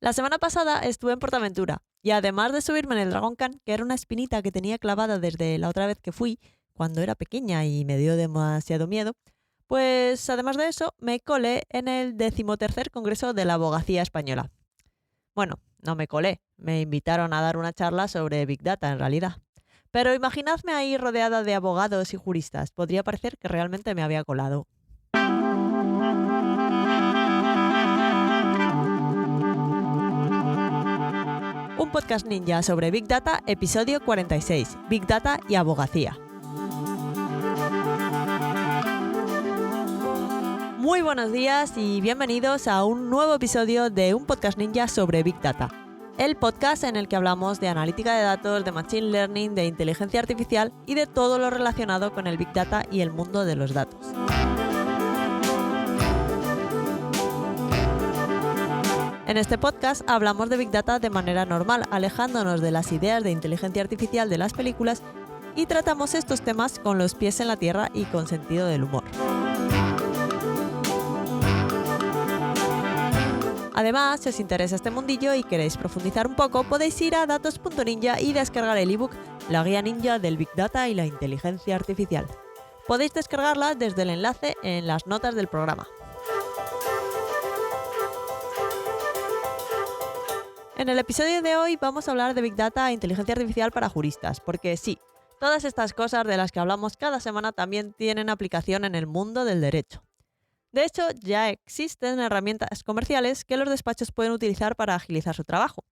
La semana pasada estuve en Portaventura y además de subirme en el Dragon Khan, que era una espinita que tenía clavada desde la otra vez que fui, cuando era pequeña y me dio demasiado miedo, pues además de eso me colé en el 13º Congreso de la Abogacía Española. Bueno, no me colé, me invitaron a dar una charla sobre Big Data en realidad. Pero imaginadme ahí rodeada de abogados y juristas, podría parecer que realmente me había colado. Un podcast ninja sobre Big Data, episodio 46, Big Data y abogacía. Muy buenos días y bienvenidos a un nuevo episodio de un podcast ninja sobre Big Data. El podcast en el que hablamos de analítica de datos, de machine learning, de inteligencia artificial y de todo lo relacionado con el Big Data y el mundo de los datos. En este podcast hablamos de Big Data de manera normal, alejándonos de las ideas de inteligencia artificial de las películas y tratamos estos temas con los pies en la tierra y con sentido del humor. Además, si os interesa este mundillo y queréis profundizar un poco, podéis ir a datos.ninja y descargar el ebook La Guía Ninja del Big Data y la Inteligencia Artificial. Podéis descargarla desde el enlace en las notas del programa. En el episodio de hoy vamos a hablar de Big Data e inteligencia artificial para juristas, porque sí, todas estas cosas de las que hablamos cada semana también tienen aplicación en el mundo del derecho. De hecho, ya existen herramientas comerciales que los despachos pueden utilizar para agilizar su trabajo.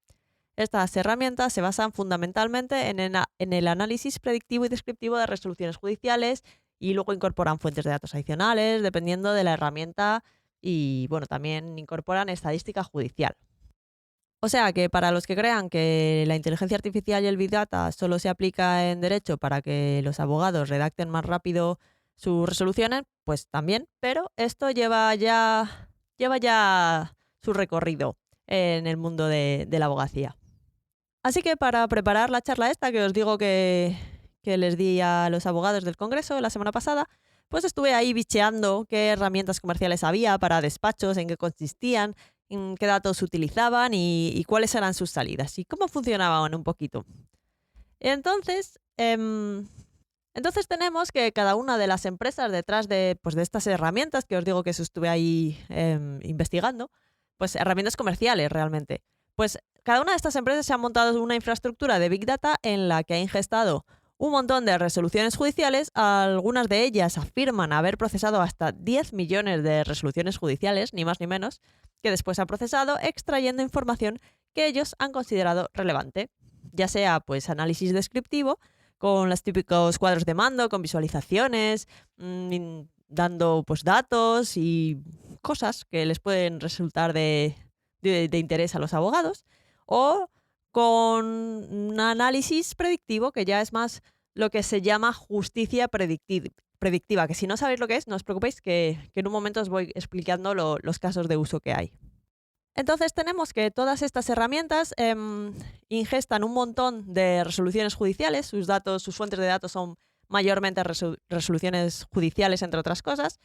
Estas herramientas se basan fundamentalmente en el análisis predictivo y descriptivo de resoluciones judiciales y luego incorporan fuentes de datos adicionales dependiendo de la herramienta y también incorporan estadística judicial. O sea que para los que crean que la inteligencia artificial y el Big Data solo se aplica en derecho para que los abogados redacten más rápido sus resoluciones, pues también, pero esto lleva ya su recorrido en el mundo de la abogacía. Así que para preparar la charla esta que os digo que les di a los abogados del Congreso la semana pasada, pues estuve ahí bicheando qué herramientas comerciales había para despachos, en qué consistían, en qué datos utilizaban y cuáles eran sus salidas y cómo funcionaban un poquito. Entonces tenemos que cada una de las empresas detrás de estas herramientas que os digo que estuve ahí investigando, pues herramientas comerciales realmente. Pues cada una de estas empresas se ha montado una infraestructura de Big Data en la que ha ingestado un montón de resoluciones judiciales. Algunas de ellas afirman haber procesado hasta 10 millones de resoluciones judiciales, ni más ni menos, que después han procesado extrayendo información que ellos han considerado relevante, ya sea pues análisis descriptivo, con los típicos cuadros de mando, con visualizaciones, dando pues datos y cosas que les pueden resultar de interés a los abogados, o con un análisis predictivo que ya es más lo que se llama justicia predictiva, que si no sabéis lo que es, no os preocupéis que en un momento os voy explicando los casos de uso que hay. Entonces tenemos que todas estas herramientas ingestan un montón de resoluciones judiciales, sus fuentes de datos son mayormente resoluciones judiciales, entre otras cosas,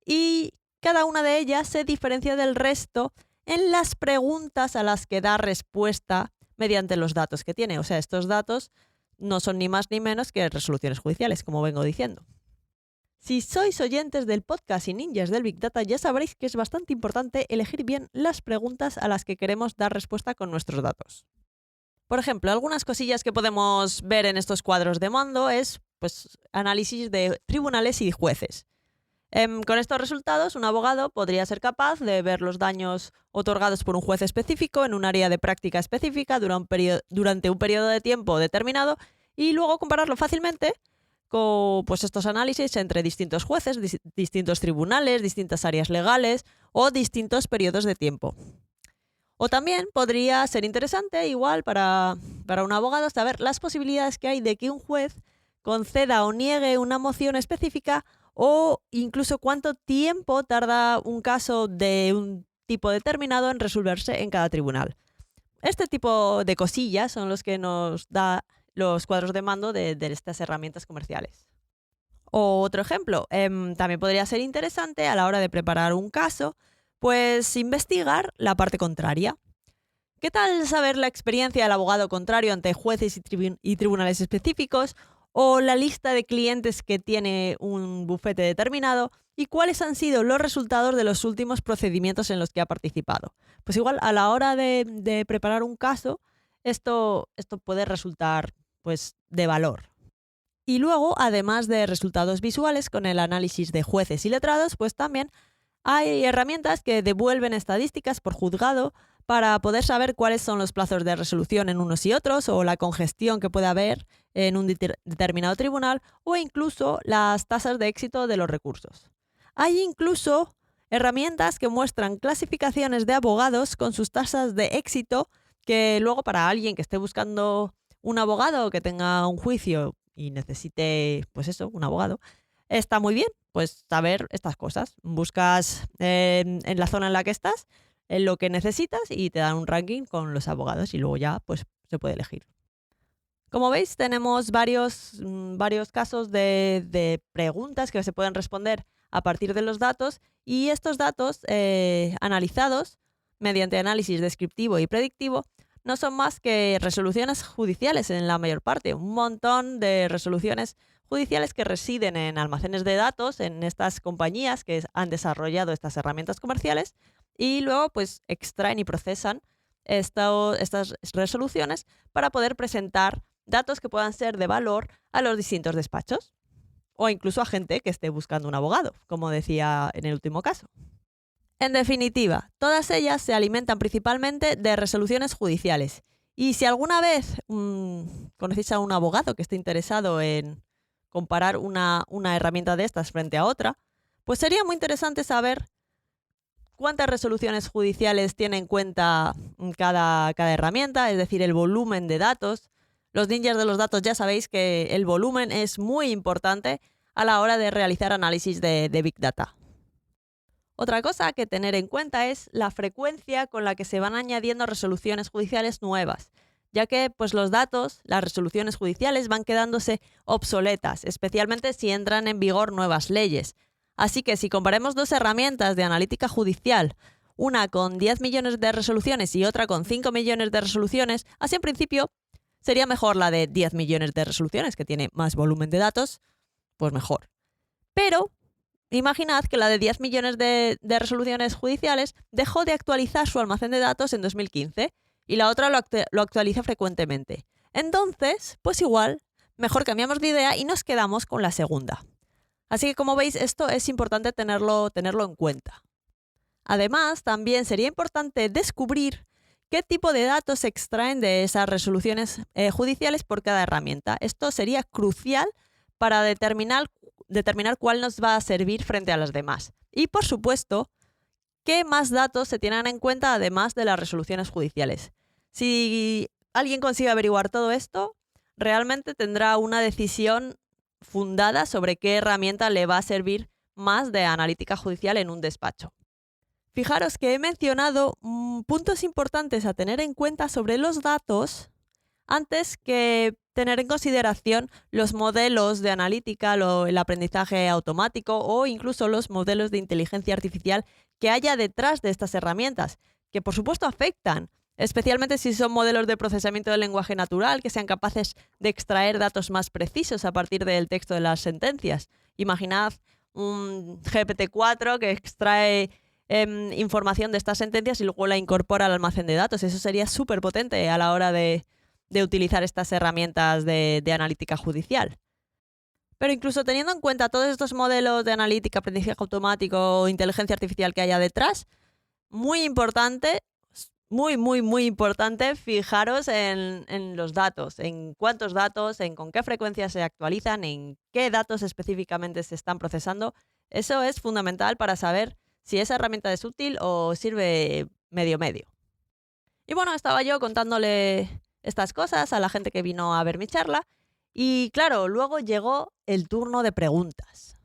y cada una de ellas se diferencia del resto en las preguntas a las que da respuesta mediante los datos que tiene. O sea, estos datos no son ni más ni menos que resoluciones judiciales, como vengo diciendo. Si sois oyentes del podcast y ninjas del Big Data, ya sabréis que es bastante importante elegir bien las preguntas a las que queremos dar respuesta con nuestros datos. Por ejemplo, algunas cosillas que podemos ver en estos cuadros de mando es análisis de tribunales y jueces. Con estos resultados, un abogado podría ser capaz de ver los daños otorgados por un juez específico en un área de práctica específica durante un periodo de tiempo determinado y luego compararlo fácilmente con estos análisis entre distintos jueces, distintos tribunales, distintas áreas legales o distintos periodos de tiempo. O también podría ser interesante, igual para un abogado, saber las posibilidades que hay de que un juez conceda o niegue una moción específica o incluso cuánto tiempo tarda un caso de un tipo determinado en resolverse en cada tribunal. Este tipo de cosillas son los que nos da los cuadros de mando de estas herramientas comerciales. O otro ejemplo, también podría ser interesante a la hora de preparar un caso, pues investigar la parte contraria. ¿Qué tal saber la experiencia del abogado contrario ante jueces y tribunales específicos? ¿O la lista de clientes que tiene un bufete determinado? ¿Y cuáles han sido los resultados de los últimos procedimientos en los que ha participado? Pues igual a la hora de preparar un caso, esto puede resultar pues, de valor. Y luego, además de resultados visuales con el análisis de jueces y letrados, pues también hay herramientas que devuelven estadísticas por juzgado para poder saber cuáles son los plazos de resolución en unos y otros o la congestión que puede haber en un determinado tribunal o incluso las tasas de éxito de los recursos. Hay incluso herramientas que muestran clasificaciones de abogados con sus tasas de éxito que luego para alguien que esté buscando un abogado que tenga un juicio y necesite, pues eso, un abogado, está muy bien, pues saber estas cosas. Buscas en la zona en la que estás, en lo que necesitas y te dan un ranking con los abogados y luego ya pues se puede elegir. Como veis, tenemos varios casos de preguntas que se pueden responder a partir de los datos y estos datos analizados mediante análisis descriptivo y predictivo no son más que resoluciones judiciales en la mayor parte, un montón de resoluciones judiciales que residen en almacenes de datos en estas compañías que han desarrollado estas herramientas comerciales y luego pues extraen y procesan estas resoluciones para poder presentar datos que puedan ser de valor a los distintos despachos o incluso a gente que esté buscando un abogado, como decía en el último caso. En definitiva, todas ellas se alimentan principalmente de resoluciones judiciales. Y si alguna vez conocéis a un abogado que esté interesado en comparar una herramienta de estas frente a otra, pues sería muy interesante saber cuántas resoluciones judiciales tiene en cuenta cada herramienta, es decir, el volumen de datos. Los ninjas de los datos ya sabéis que el volumen es muy importante a la hora de realizar análisis de Big Data. Otra cosa que tener en cuenta es la frecuencia con la que se van añadiendo resoluciones judiciales nuevas, ya que pues, los datos, las resoluciones judiciales van quedándose obsoletas, especialmente si entran en vigor nuevas leyes. Así que si comparemos dos herramientas de analítica judicial, una con 10 millones de resoluciones y otra con 5 millones de resoluciones, así en principio sería mejor la de 10 millones de resoluciones, que tiene más volumen de datos, pues mejor. Pero imaginad que la de 10 millones de resoluciones judiciales dejó de actualizar su almacén de datos en 2015 y la otra lo actualiza frecuentemente. Entonces, pues igual, mejor cambiamos de idea y nos quedamos con la segunda. Así que como veis, esto es importante tenerlo en cuenta. Además, también sería importante descubrir qué tipo de datos se extraen de esas resoluciones judiciales por cada herramienta. Esto sería crucial para determinar cuál nos va a servir frente a las demás. Y, por supuesto, qué más datos se tienen en cuenta además de las resoluciones judiciales. Si alguien consigue averiguar todo esto, realmente tendrá una decisión fundada sobre qué herramienta le va a servir más de analítica judicial en un despacho. Fijaros que he mencionado puntos importantes a tener en cuenta sobre los datos antes que tener en consideración los modelos de analítica, el aprendizaje automático o incluso los modelos de inteligencia artificial que haya detrás de estas herramientas, que por supuesto afectan, especialmente si son modelos de procesamiento del lenguaje natural que sean capaces de extraer datos más precisos a partir del texto de las sentencias. Imaginad un GPT-4 que extrae información de estas sentencias y luego la incorpora al almacén de datos. Eso sería súper potente a la hora de utilizar estas herramientas de analítica judicial. Pero incluso teniendo en cuenta todos estos modelos de analítica, aprendizaje automático, inteligencia artificial que haya detrás, muy importante, muy importante fijaros en los datos, en cuántos datos, en con qué frecuencia se actualizan, en qué datos específicamente se están procesando. Eso es fundamental para saber si esa herramienta es útil o sirve medio. Y bueno, estaba yo contándole estas cosas a la gente que vino a ver mi charla y claro, luego llegó el turno de preguntas.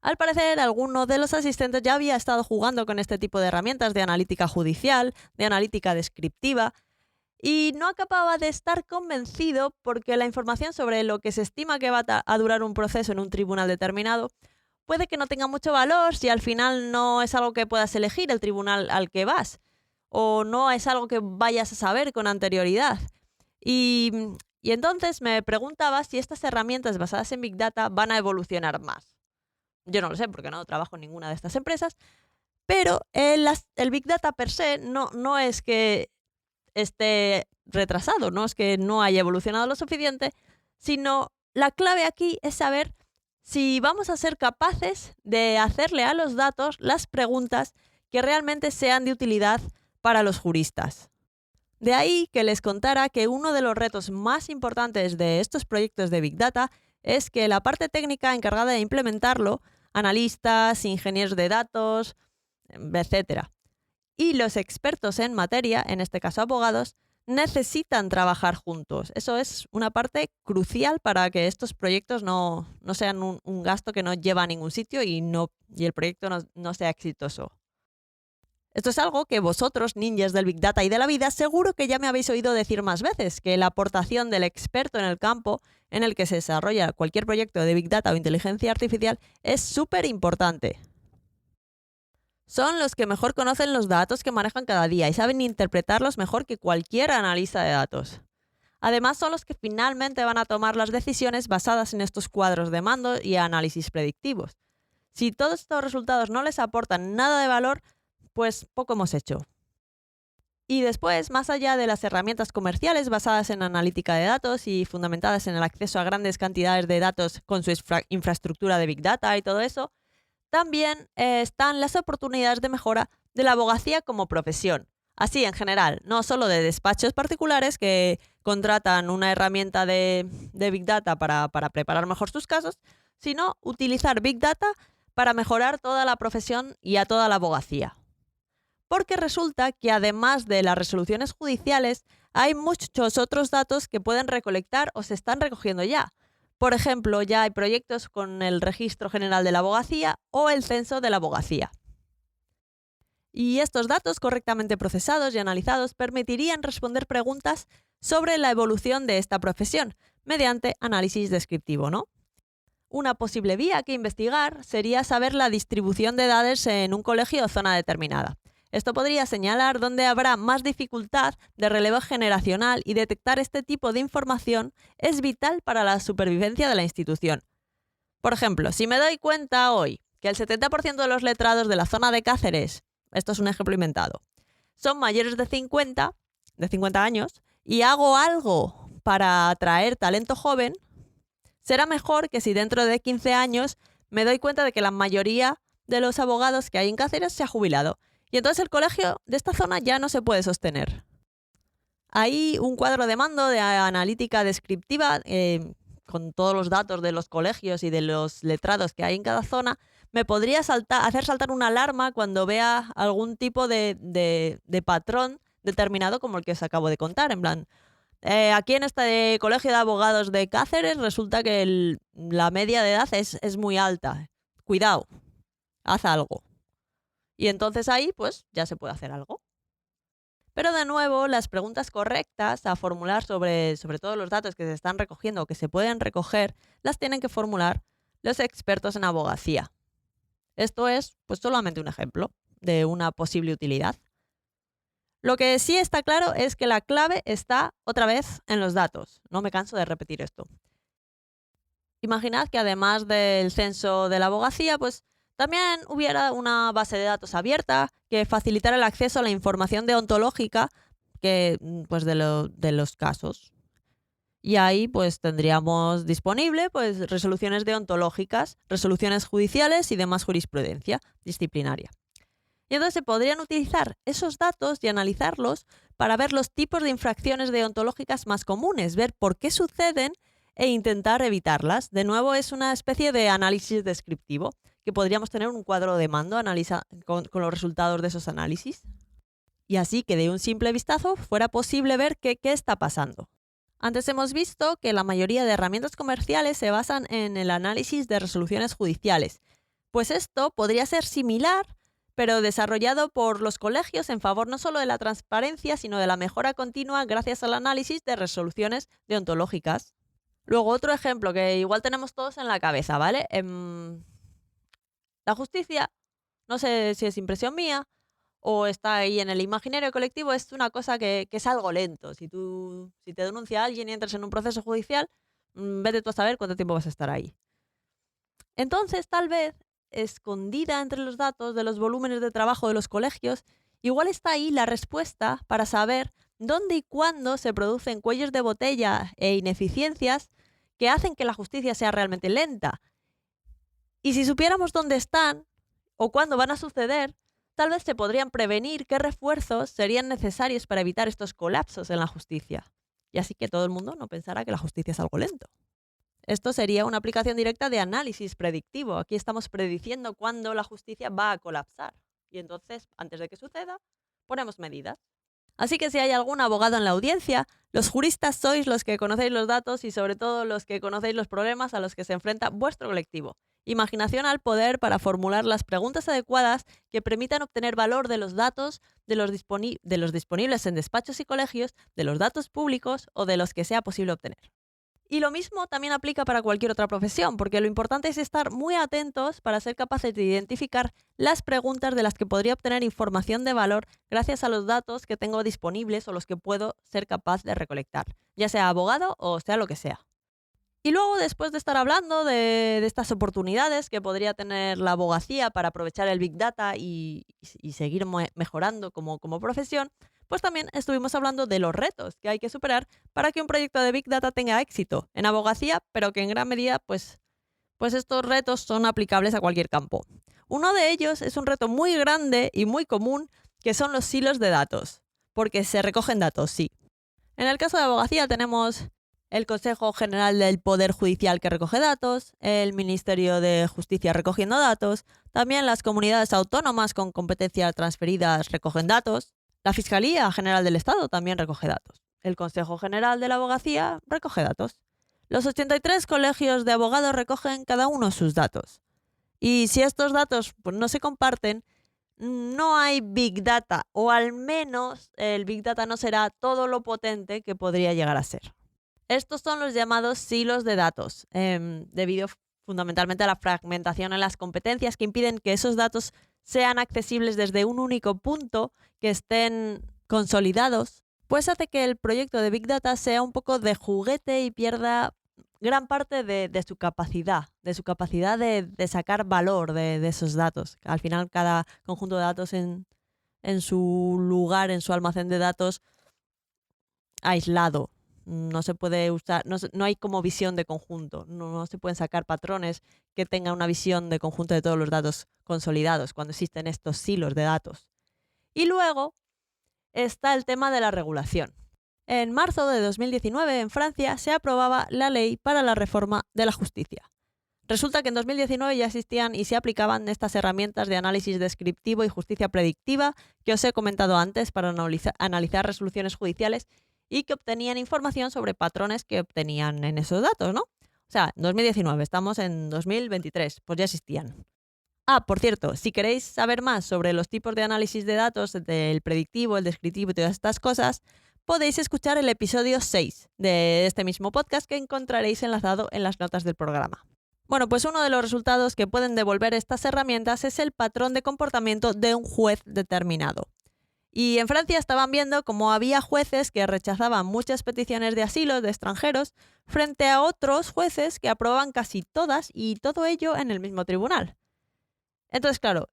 Al parecer, alguno de los asistentes ya había estado jugando con este tipo de herramientas de analítica judicial, de analítica descriptiva, y no acababa de estar convencido porque la información sobre lo que se estima que va a durar un proceso en un tribunal determinado puede que no tenga mucho valor si al final no es algo que puedas elegir el tribunal al que vas o no es algo que vayas a saber con anterioridad. Y, y entonces me preguntaba si estas herramientas basadas en Big Data van a evolucionar más. Yo no lo sé porque no trabajo en ninguna de estas empresas, pero el Big Data per se no es que esté retrasado, no es que no haya evolucionado lo suficiente, sino la clave aquí es saber si vamos a ser capaces de hacerle a los datos las preguntas que realmente sean de utilidad para los juristas. De ahí que les contara que uno de los retos más importantes de estos proyectos de Big Data es que la parte técnica encargada de implementarlo, analistas, ingenieros de datos, etcétera, y los expertos en materia, en este caso abogados, necesitan trabajar juntos. Eso es una parte crucial para que estos proyectos no sean un gasto que no lleva a ningún sitio y el proyecto no sea exitoso. Esto es algo que vosotros, ninjas del Big Data y de la vida, seguro que ya me habéis oído decir más veces, que la aportación del experto en el campo en el que se desarrolla cualquier proyecto de Big Data o inteligencia artificial es súper importante. Son los que mejor conocen los datos que manejan cada día y saben interpretarlos mejor que cualquier analista de datos. Además, son los que finalmente van a tomar las decisiones basadas en estos cuadros de mando y análisis predictivos. Si todos estos resultados no les aportan nada de valor, pues poco hemos hecho. Y después, más allá de las herramientas comerciales basadas en analítica de datos y fundamentadas en el acceso a grandes cantidades de datos con su infraestructura de Big Data y todo eso, también están las oportunidades de mejora de la abogacía como profesión. Así, en general, no solo de despachos particulares que contratan una herramienta de Big Data para preparar mejor sus casos, sino utilizar Big Data para mejorar toda la profesión y a toda la abogacía. Porque resulta que además de las resoluciones judiciales, hay muchos otros datos que pueden recolectar o se están recogiendo ya. Por ejemplo, ya hay proyectos con el Registro General de la Abogacía o el Censo de la Abogacía. Y estos datos correctamente procesados y analizados permitirían responder preguntas sobre la evolución de esta profesión mediante análisis descriptivo, ¿no? Una posible vía que investigar sería saber la distribución de edades en un colegio o zona determinada. Esto podría señalar dónde habrá más dificultad de relevo generacional y detectar este tipo de información es vital para la supervivencia de la institución. Por ejemplo, si me doy cuenta hoy que el 70% de los letrados de la zona de Cáceres, esto es un ejemplo inventado, son mayores de 50 años y hago algo para atraer talento joven, será mejor que si dentro de 15 años me doy cuenta de que la mayoría de los abogados que hay en Cáceres se ha jubilado. Y entonces el colegio de esta zona ya no se puede sostener. Hay un cuadro de mando de analítica descriptiva con todos los datos de los colegios y de los letrados que hay en cada zona. Me podría hacer saltar una alarma cuando vea algún tipo de patrón determinado como el que os acabo de contar. En plan, aquí en este colegio de abogados de Cáceres resulta que la media de edad es muy alta. Cuidado, haz algo. Y entonces ahí, pues, ya se puede hacer algo. Pero de nuevo, las preguntas correctas a formular sobre todos los datos que se están recogiendo o que se pueden recoger, las tienen que formular los expertos en abogacía. Esto es, pues, solamente un ejemplo de una posible utilidad. Lo que sí está claro es que la clave está, otra vez, en los datos. No me canso de repetir esto. Imaginad que además del censo de la abogacía, pues, también hubiera una base de datos abierta que facilitara el acceso a la información deontológica pues de los casos. Y ahí pues tendríamos disponible pues resoluciones deontológicas, resoluciones judiciales y demás jurisprudencia disciplinaria. Y entonces se podrían utilizar esos datos y analizarlos para ver los tipos de infracciones deontológicas más comunes, ver por qué suceden e intentar evitarlas. De nuevo es una especie de análisis descriptivo, que podríamos tener un cuadro de mando con los resultados de esos análisis. Y así que de un simple vistazo fuera posible ver qué está pasando. Antes hemos visto que la mayoría de herramientas comerciales se basan en el análisis de resoluciones judiciales. Pues esto podría ser similar, pero desarrollado por los colegios en favor no solo de la transparencia, sino de la mejora continua gracias al análisis de resoluciones deontológicas. Luego otro ejemplo que igual tenemos todos en la cabeza, ¿vale? La justicia, no sé si es impresión mía o está ahí en el imaginario colectivo, es una cosa que es algo lento. Si te denuncia alguien y entras en un proceso judicial, vete tú a saber cuánto tiempo vas a estar ahí. Entonces, tal vez, escondida entre los datos de los volúmenes de trabajo de los colegios, igual está ahí la respuesta para saber dónde y cuándo se producen cuellos de botella e ineficiencias que hacen que la justicia sea realmente lenta. Y si supiéramos dónde están o cuándo van a suceder, tal vez se podrían prevenir qué refuerzos serían necesarios para evitar estos colapsos en la justicia. Y así que todo el mundo no pensará que la justicia es algo lento. Esto sería una aplicación directa de análisis predictivo. Aquí estamos prediciendo cuándo la justicia va a colapsar. Y entonces, antes de que suceda, ponemos medidas. Así que si hay algún abogado en la audiencia, los juristas sois los que conocéis los datos y sobre todo los que conocéis los problemas a los que se enfrenta vuestro colectivo. Imaginación al poder para formular las preguntas adecuadas que permitan obtener valor de los datos, de los disponibles en despachos y colegios, de los datos públicos o de los que sea posible obtener. Y lo mismo también aplica para cualquier otra profesión, porque lo importante es estar muy atentos para ser capaces de identificar las preguntas de las que podría obtener información de valor gracias a los datos que tengo disponibles o los que puedo ser capaz de recolectar, ya sea abogado o sea lo que sea. Y luego, después de estar hablando de estas oportunidades que podría tener la abogacía para aprovechar el Big Data y seguir mejorando como profesión, pues también estuvimos hablando de los retos que hay que superar para que un proyecto de Big Data tenga éxito en abogacía, pero que en gran medida pues estos retos son aplicables a cualquier campo. Uno de ellos es un reto muy grande y muy común, que son los silos de datos, porque se recogen datos, sí. En el caso de abogacía tenemos el Consejo General del Poder Judicial que recoge datos, el Ministerio de Justicia recogiendo datos, también las comunidades autónomas con competencias transferidas recogen datos, la Fiscalía General del Estado también recoge datos, el Consejo General de la Abogacía recoge datos. Los 83 colegios de abogados recogen cada uno sus datos. Y si estos datos pues, no se comparten, no hay Big Data, o al menos el Big Data no será todo lo potente que podría llegar a ser. Estos son los llamados silos de datos, debido fundamentalmente a la fragmentación en las competencias que impiden que esos datos sean accesibles desde un único punto, que estén consolidados, pues hace que el proyecto de Big Data sea un poco de juguete y pierda gran parte de su capacidad, de sacar valor de esos datos. Al final, cada conjunto de datos en su lugar, en su almacén de datos, aislado. No se puede usar, no hay como visión de conjunto, no se pueden sacar patrones que tengan una visión de conjunto de todos los datos consolidados cuando existen estos silos de datos. Y luego está el tema de la regulación. En marzo de 2019 en Francia se aprobaba la ley para la reforma de la justicia. Resulta que en 2019 ya existían y se aplicaban estas herramientas de análisis descriptivo y justicia predictiva que os he comentado antes para analizar resoluciones judiciales y que obtenían información sobre patrones que obtenían en esos datos, ¿no? O sea, 2019, estamos en 2023, pues ya existían. Ah, por cierto, si queréis saber más sobre los tipos de análisis de datos, del predictivo, el descriptivo y todas estas cosas, podéis escuchar el episodio 6 de este mismo podcast que encontraréis enlazado en las notas del programa. Bueno, pues uno de los resultados que pueden devolver estas herramientas es el patrón de comportamiento de un juez determinado. Y en Francia estaban viendo cómo había jueces que rechazaban muchas peticiones de asilo de extranjeros frente a otros jueces que aprobaban casi todas, y todo ello en el mismo tribunal. Entonces, claro,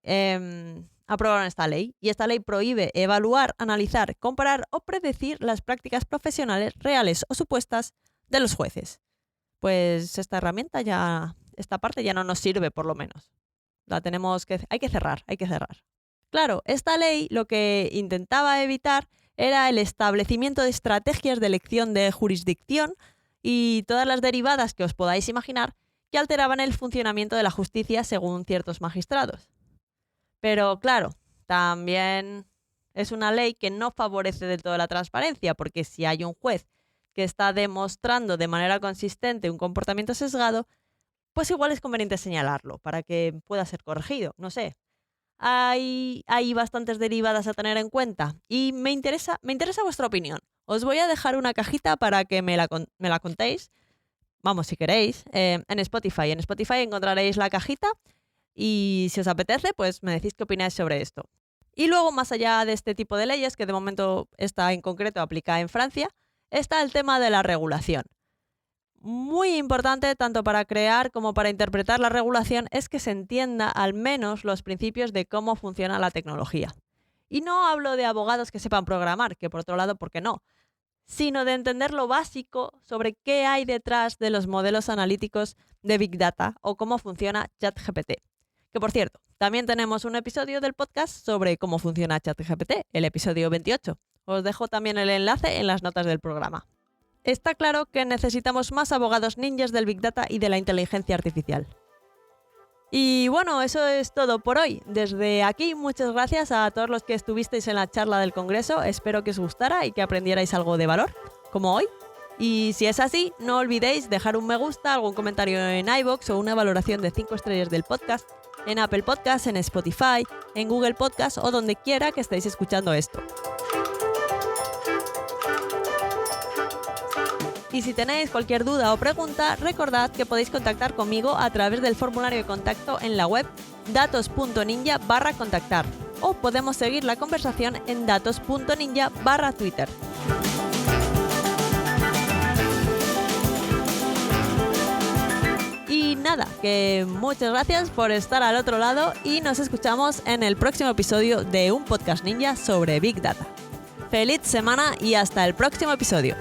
aprobaron esta ley, y esta ley prohíbe evaluar, analizar, comparar o predecir las prácticas profesionales reales o supuestas de los jueces. Pues esta parte ya no nos sirve, por lo menos. Hay que cerrar. Claro, esta ley lo que intentaba evitar era el establecimiento de estrategias de elección de jurisdicción y todas las derivadas que os podáis imaginar que alteraban el funcionamiento de la justicia según ciertos magistrados. Pero claro, también es una ley que no favorece del todo la transparencia, porque si hay un juez que está demostrando de manera consistente un comportamiento sesgado, pues igual es conveniente señalarlo para que pueda ser corregido, no sé. Hay bastantes derivadas a tener en cuenta y me interesa vuestra opinión. Os voy a dejar una cajita para que me la contéis, vamos, si queréis, en Spotify. En Spotify encontraréis la cajita y si os apetece, pues me decís qué opináis sobre esto. Y luego, más allá de este tipo de leyes, que de momento esta en concreto aplica en Francia, está el tema de la regulación. Muy importante tanto para crear como para interpretar la regulación es que se entienda al menos los principios de cómo funciona la tecnología. Y no hablo de abogados que sepan programar, que por otro lado, ¿por qué no? Sino de entender lo básico sobre qué hay detrás de los modelos analíticos de Big Data o cómo funciona ChatGPT. Que por cierto, también tenemos un episodio del podcast sobre cómo funciona ChatGPT, el episodio 28. Os dejo también el enlace en las notas del programa. Está claro que necesitamos más abogados ninjas del Big Data y de la inteligencia artificial. Y bueno, eso es todo por hoy. Desde aquí, muchas gracias a todos los que estuvisteis en la charla del Congreso. Espero que os gustara y que aprendierais algo de valor, como hoy. Y si es así, no olvidéis dejar un me gusta, algún comentario en iVoox o una valoración de 5 estrellas del podcast, en Apple Podcasts, en Spotify, en Google Podcasts o donde quiera que estéis escuchando esto. Y si tenéis cualquier duda o pregunta, recordad que podéis contactar conmigo a través del formulario de contacto en la web datos.ninja/contactar o podemos seguir la conversación en datos.ninja/Twitter. Y nada, que muchas gracias por estar al otro lado y nos escuchamos en el próximo episodio de un podcast ninja sobre Big Data. ¡Feliz semana y hasta el próximo episodio!